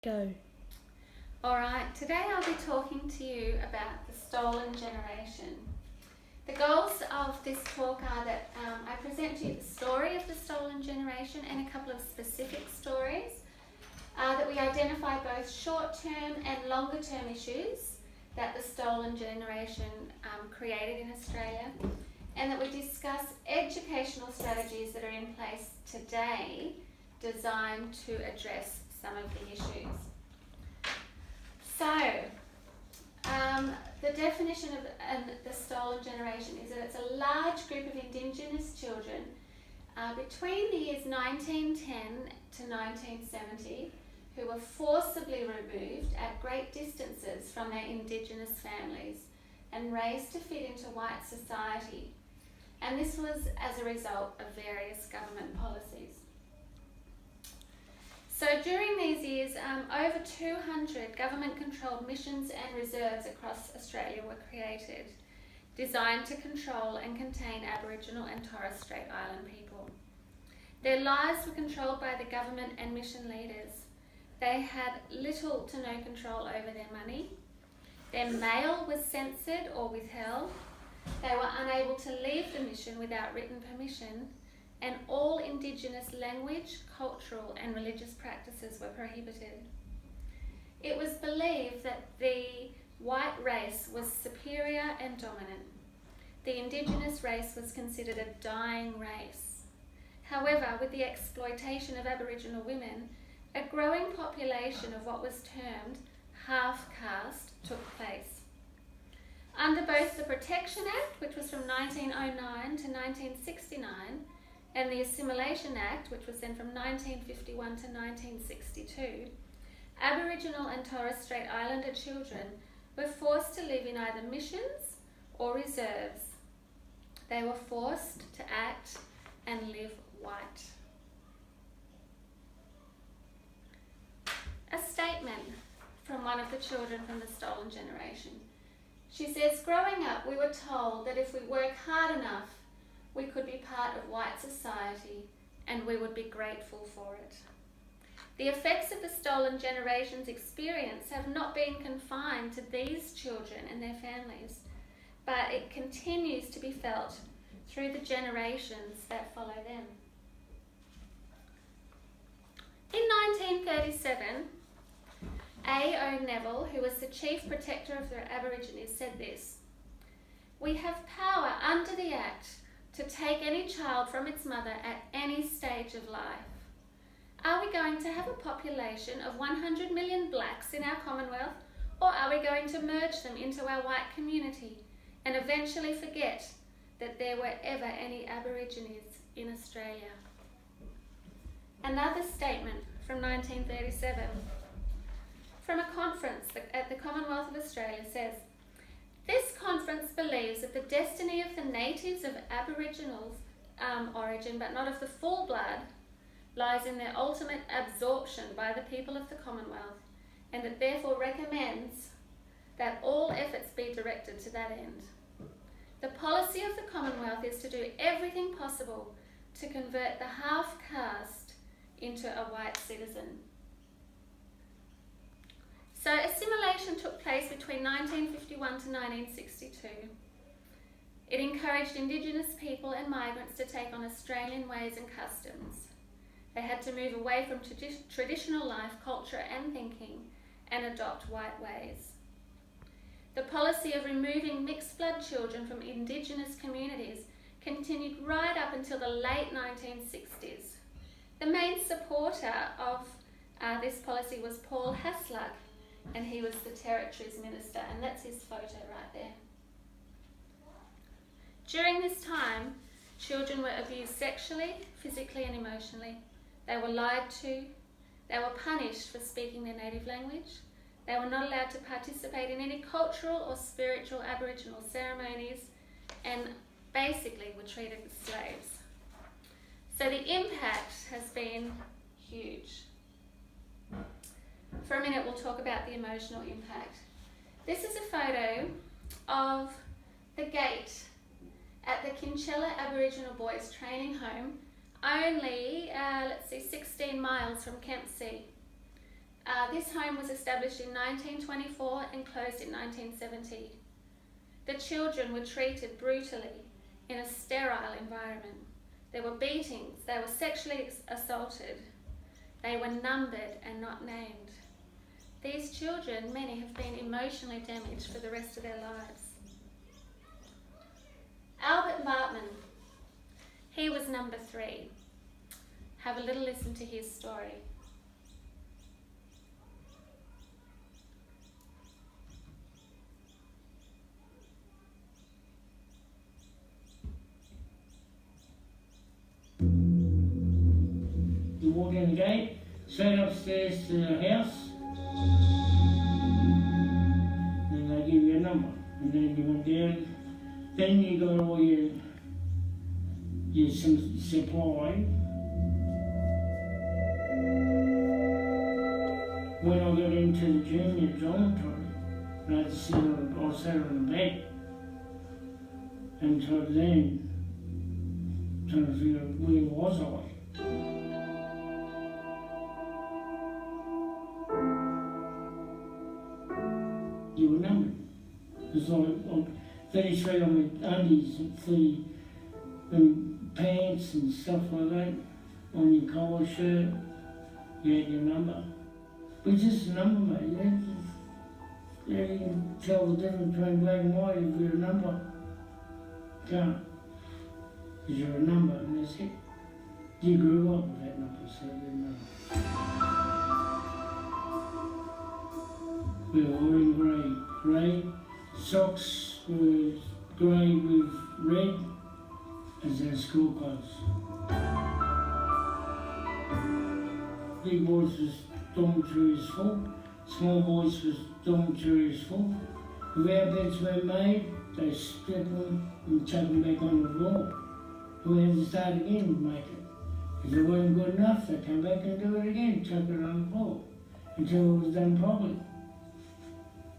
Go. Alright, today I'll be talking to you about the stolen generation. The goals of this talk are that I present to you the story of the stolen generation and a couple of specific stories, that we identify both short-term and longer-term issues that the stolen generation created in Australia, and that we discuss educational strategies that are in place today designed to address some of the issues. So, the definition of the stolen generation is that it's a large group of Indigenous children between the years 1910 to 1970 who were forcibly removed at great distances from their Indigenous families and raised to fit into white society. And this was as a result of various government policies. So during these years, over 200 government-controlled missions and reserves across Australia were created, designed to control and contain Aboriginal and Torres Strait Island people. Their lives were controlled by the government and mission leaders. They had little to no control over their money. Their mail was censored or withheld. They were unable to leave the mission without written permission, and all Indigenous language, cultural and religious practices were prohibited. It was believed that the white race was superior and dominant. The Indigenous race was considered a dying race. However, with the exploitation of Aboriginal women, a growing population of what was termed half-caste took place. Under both the Protection Act, which was from 1909 to 1969, and the Assimilation Act, which was then from 1951 to 1962, Aboriginal and Torres Strait Islander children were forced to live in either missions or reserves. They were forced to act and live white. A statement from one of the children from the stolen generation. She says, "Growing up, we were told that if we work hard enough, we could be part of white society and we would be grateful for it." The effects of the stolen generation's experience have not been confined to these children and their families, but it continues to be felt through the generations that follow them. In 1937, A. O'Neill, who was the chief protector of the Aborigines, said this: "We have power under the Act to take any child from its mother at any stage of life. Are we going to have a population of 100 million blacks in our Commonwealth, or are we going to merge them into our white community and eventually forget that there were ever any Aborigines in Australia?" Another statement from 1937 from a conference at the Commonwealth of Australia says, "This conference believes that the destiny of the natives of Aboriginal origin, but not of the full blood, lies in their ultimate absorption by the people of the Commonwealth, and it therefore recommends that all efforts be directed to that end. The policy of the Commonwealth is to do everything possible to convert the half-caste into a white citizen." So assimilation took place between 1951 to 1962. It encouraged Indigenous people and migrants to take on Australian ways and customs. They had to move away from traditional life, culture and thinking and adopt white ways. The policy of removing mixed-blood children from Indigenous communities continued right up until the late 1960s. The main supporter of this policy was Paul Hasluck, and he was the Territories Minister, and that's his photo right there. During this time, children were abused sexually, physically and emotionally. They were lied to. They were punished for speaking their native language. They were not allowed to participate in any cultural or spiritual Aboriginal ceremonies, and basically were treated as slaves. So the impact has been huge. For a minute, we'll talk about the emotional impact. This is a photo of the gate at the Kinchela Aboriginal Boys Training Home, only, 16 miles from Kempsey. This home was established in 1924 and closed in 1970. The children were treated brutally in a sterile environment. There were beatings, they were sexually assaulted, they were numbered and not named. These children, many have been emotionally damaged for the rest of their lives. Albert Bartman, he was number 3. Have a little listen to his story. You walk in the gate, straight upstairs to the house, then they give you a number, and then you went down, then you got all your supply. When I got into the junior dormitory, I had to sit on, I sat on the bed until then, trying to figure out where was I. You were numbered. It's like 33 on my undies, 30 pants and stuff like that, on your collar shirt, you had your number. But just a number, mate. You can tell the difference between black and white if you're a number. Can't. Because you're a number and that's it. You grew up with that number, so you know. We were all in grey. Grey. Socks were grey with red as our school clothes. Big boys was dormitories full, small boys was dormitories full. If our beds were made, they strip them and chuck them back on the floor. We had to start again and make it. If it wasn't good enough, they come back and do it again, chuck it on the floor until it was done properly.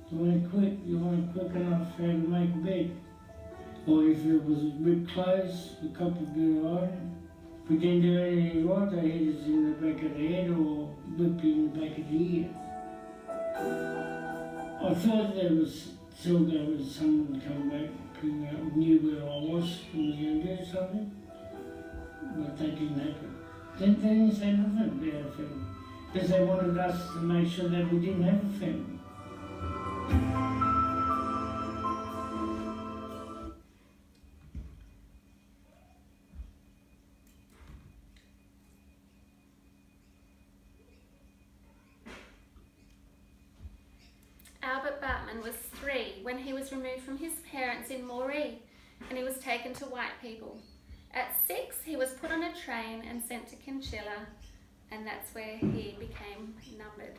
You weren't quick enough how to make a bed. Or if it was a bit close, the cop would be iron. If we didn't do anything right, they hit us in the back of the head or whipped you in the back of the ear. I thought there was still there was someone come back and knew where I was and was going to do something, but that didn't happen. They didn't say nothing about our family, because they wanted us to make sure that we didn't have a family. Albert Bartman was 3 when he was removed from his parents in Moree and he was taken to white people. At 6, he was put on a train and sent to Kinchilla, and that's where he became numbered.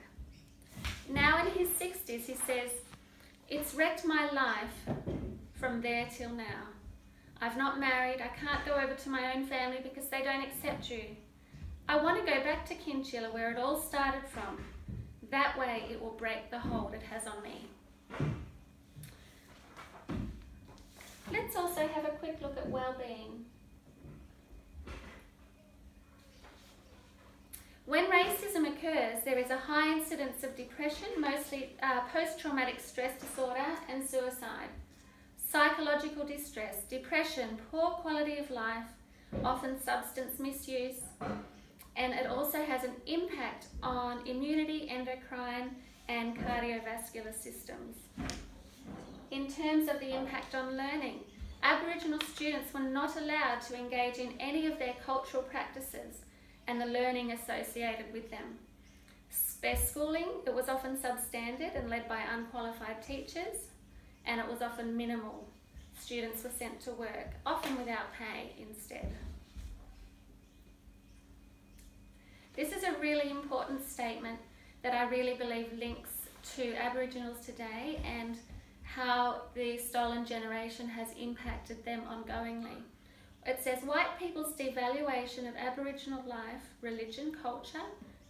Now in his 60s, he says, "It's wrecked my life from there till now. I've not married, I can't go over to my own family because they don't accept you. I want to go back to Kinchilla where it all started from. That way it will break the hold it has on me." Let's also have a quick look at well-being. When racism occurs, there is a high incidence of depression, mostly post-traumatic stress disorder and suicide. Psychological distress, depression, poor quality of life, often substance misuse, and it also has an impact on immunity, endocrine, and cardiovascular systems. In terms of the impact on learning, Aboriginal students were not allowed to engage in any of their cultural practices and the learning associated with them. Their schooling, it was often substandard and led by unqualified teachers, and it was often minimal. Students were sent to work, often without pay instead. This is a really important statement that I really believe links to Aboriginals today and how the stolen generation has impacted them ongoingly. It says, "White people's devaluation of Aboriginal life, religion, culture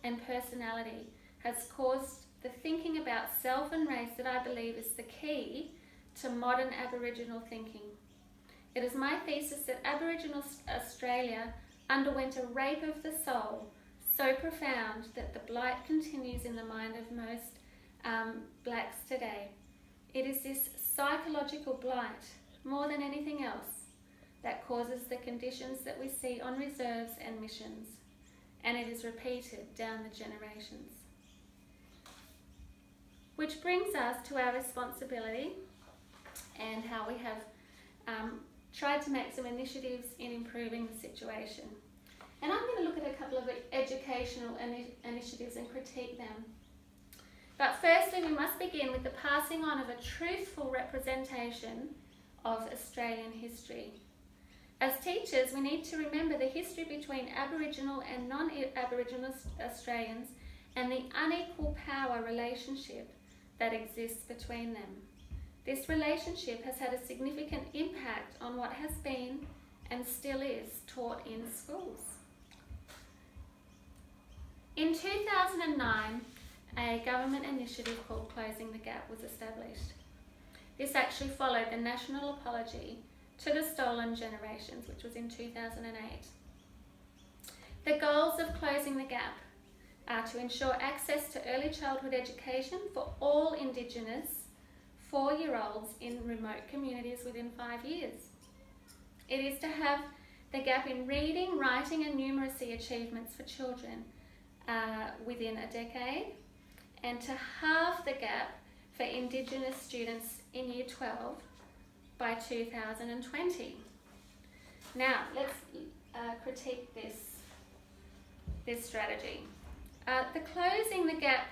and personality has caused the thinking about self and race that I believe is the key to modern Aboriginal thinking. It is my thesis that Aboriginal Australia underwent a rape of the soul so profound that the blight continues in the mind of most blacks today. It is this psychological blight, more than anything else, that causes the conditions that we see on reserves and missions, and it is repeated down the generations. Which brings us to our responsibility and how we have tried to make some initiatives in improving the situation. And I'm going to look at a couple of educational initiatives and critique them. But firstly, we must begin with the passing on of a truthful representation of Australian history. As teachers, we need to remember the history between Aboriginal and non-Aboriginal Australians and the unequal power relationship that exists between them. This relationship has had a significant impact on what has been and still is taught in schools. In 2009, a government initiative called Closing the Gap was established. This actually followed the national apology to the stolen generations, which was in 2008. The goals of Closing the Gap are to ensure access to early childhood education for all Indigenous 4-year-olds in remote communities within 5 years. It is to have the gap in reading, writing and numeracy achievements for children within a decade, and to halve the gap for Indigenous students in Year 12 by 2020. Now, let's critique this strategy. The Closing the Gap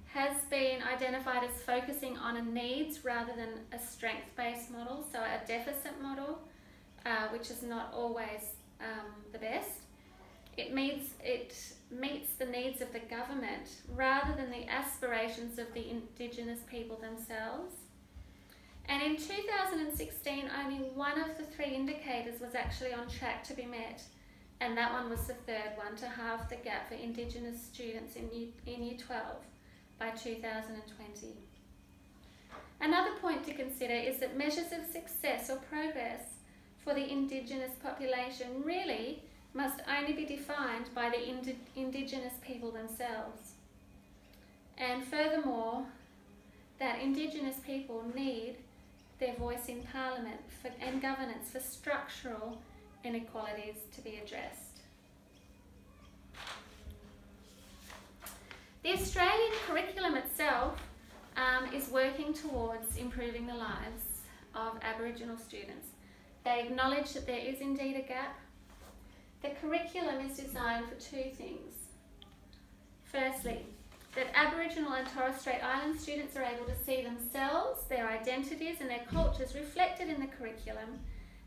has been identified as focusing on a needs rather than a strength-based model, so a deficit model, which is not always the best. It meets the needs of the government rather than the aspirations of the Indigenous people themselves. And in 2016, only one of the 3 indicators was actually on track to be met, and that one was the third one, to halve the gap for Indigenous students in Year 12 by 2020. Another point to consider is that measures of success or progress for the Indigenous population really must only be defined by the Indigenous people themselves. And furthermore, that Indigenous people need their voice in Parliament and governance for structural inequalities to be addressed. The Australian curriculum itself is working towards improving the lives of Aboriginal students. They acknowledge that there is indeed a gap. The curriculum is designed for 2 things. Firstly, that Aboriginal and Torres Strait Island students are able to see themselves, their identities and their cultures reflected in the curriculum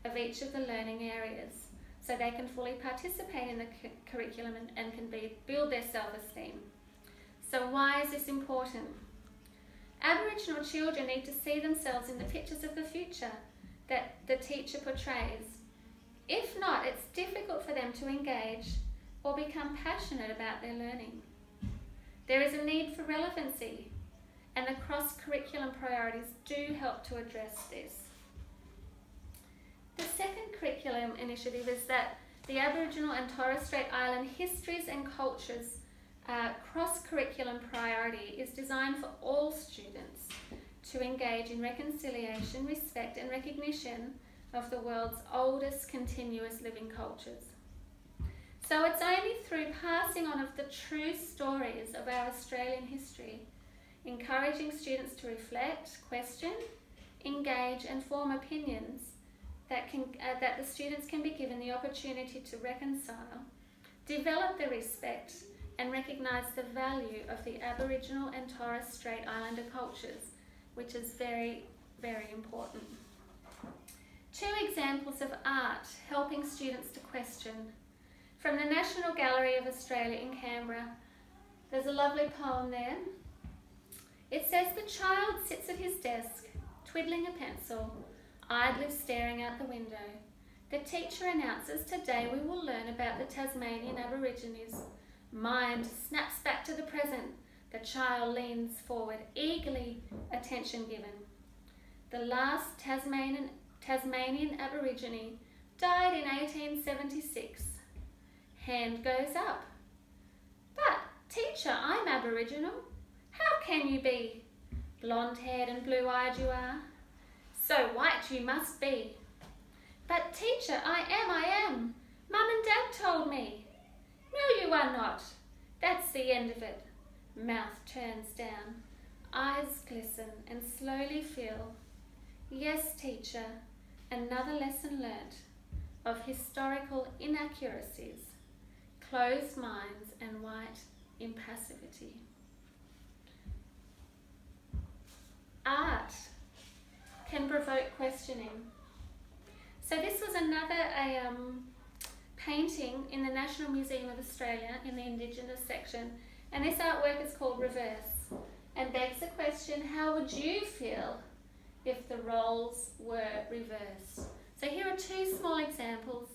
of each of the learning areas, so they can fully participate in the curriculum and can build their self-esteem. So why is this important? Aboriginal children need to see themselves in the pictures of the future that the teacher portrays. If not, it's difficult for them to engage or become passionate about their learning. There is a need for relevancy, and the cross-curriculum priorities do help to address this. The second curriculum initiative is that the Aboriginal and Torres Strait Island histories and cultures cross-curriculum priority is designed for all students to engage in reconciliation, respect and recognition of the world's oldest continuous living cultures. So it's only through passing on of the true stories of our Australian history, encouraging students to reflect, question, engage and form opinions that the students can be given the opportunity to reconcile, develop the respect and recognise the value of the Aboriginal and Torres Strait Islander cultures, which is very, very important. 2 examples of art helping students to question. From the National Gallery of Australia in Canberra, there's a lovely poem there. It says, "The child sits at his desk, twiddling a pencil, idly staring out the window. The teacher announces, 'Today we will learn about the Tasmanian Aborigines.' Mind snaps back to the present. The child leans forward, eagerly, attention given. The last Tasmanian Aborigine died in 1876. Hand goes up. teacher, I'm Aboriginal. How can you be? Blonde-haired and blue-eyed you are. So white you must be. But teacher, I am. Mum and Dad told me. No, you are not. That's the end of it. Mouth turns down. Eyes glisten and slowly fill. Yes, teacher, another lesson learnt of historical inaccuracies, closed minds and white impassivity. Art can provoke questioning. So this was another painting in the National Museum of Australia in the Indigenous section, and this artwork is called Reverse and begs the question, how would you feel if the roles were reversed? So here are two small examples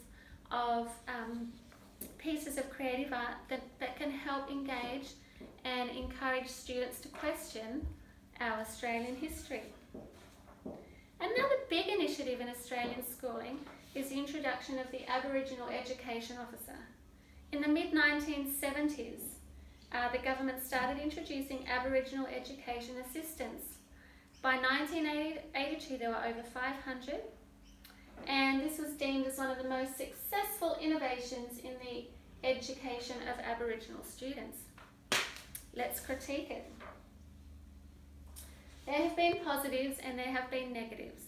of pieces of creative art that can help engage and encourage students to question our Australian history. Another big initiative in Australian schooling is the introduction of the Aboriginal Education Officer. In the mid-1970s, the government started introducing Aboriginal education assistants. By 1982, there were over 500, and this was deemed as one of the most successful innovations in the education of Aboriginal students. Let's critique it. There have been positives and there have been negatives.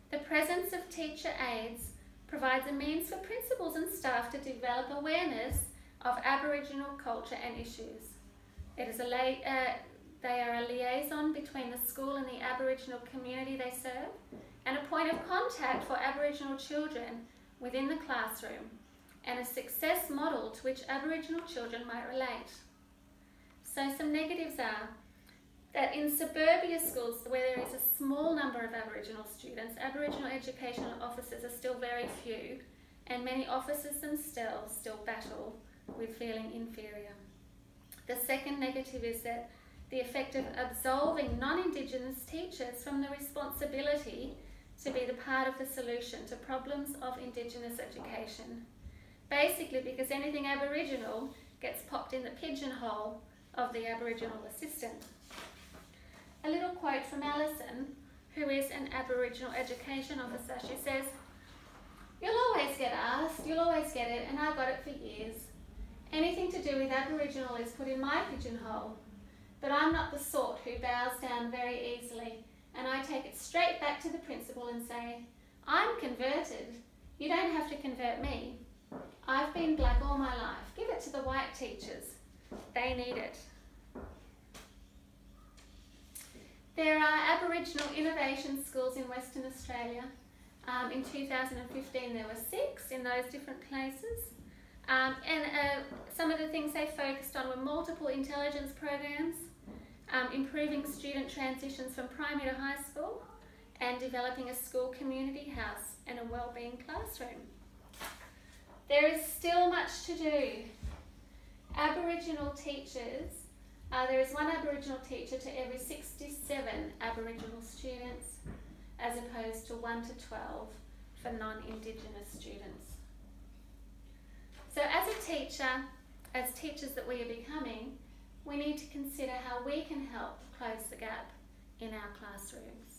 The presence of teacher aides provides a means for principals and staff to develop awareness of Aboriginal culture and issues. It is they are a liaison between the school and the Aboriginal community they serve, and a point of contact for Aboriginal children within the classroom, and a success model to which Aboriginal children might relate. So some negatives are that in suburbia schools where there is a small number of Aboriginal students, Aboriginal educational officers are still very few, and many officers themselves still battle with feeling inferior. The second negative is that the effect of absolving non-Indigenous teachers from the responsibility to be the part of the solution to problems of Indigenous education. Basically because anything Aboriginal gets popped in the pigeonhole of the Aboriginal assistant. A little quote from Alison, who is an Aboriginal education officer. She says, "You'll always get asked, you'll always get it, and I got it for years. Anything to do with Aboriginal is put in my pigeonhole. But I'm not the sort who bows down very easily, and I take it straight back to the principal and say, I'm converted. You don't have to convert me. I've been black all my life. Give it to the white teachers. They need it." There are Aboriginal innovation schools in Western Australia. In 2015 there were 6 in those different places. Some of the things they focused on were multiple intelligence programs, improving student transitions from primary to high school, and developing a school community house and a wellbeing classroom. There is still much to do. Aboriginal teachers, there is 1 Aboriginal teacher to every 67 Aboriginal students, as opposed to 1 to 12 for non-Indigenous students. So as a teacher, as teachers that we are becoming, we need to consider how we can help close the gap in our classrooms.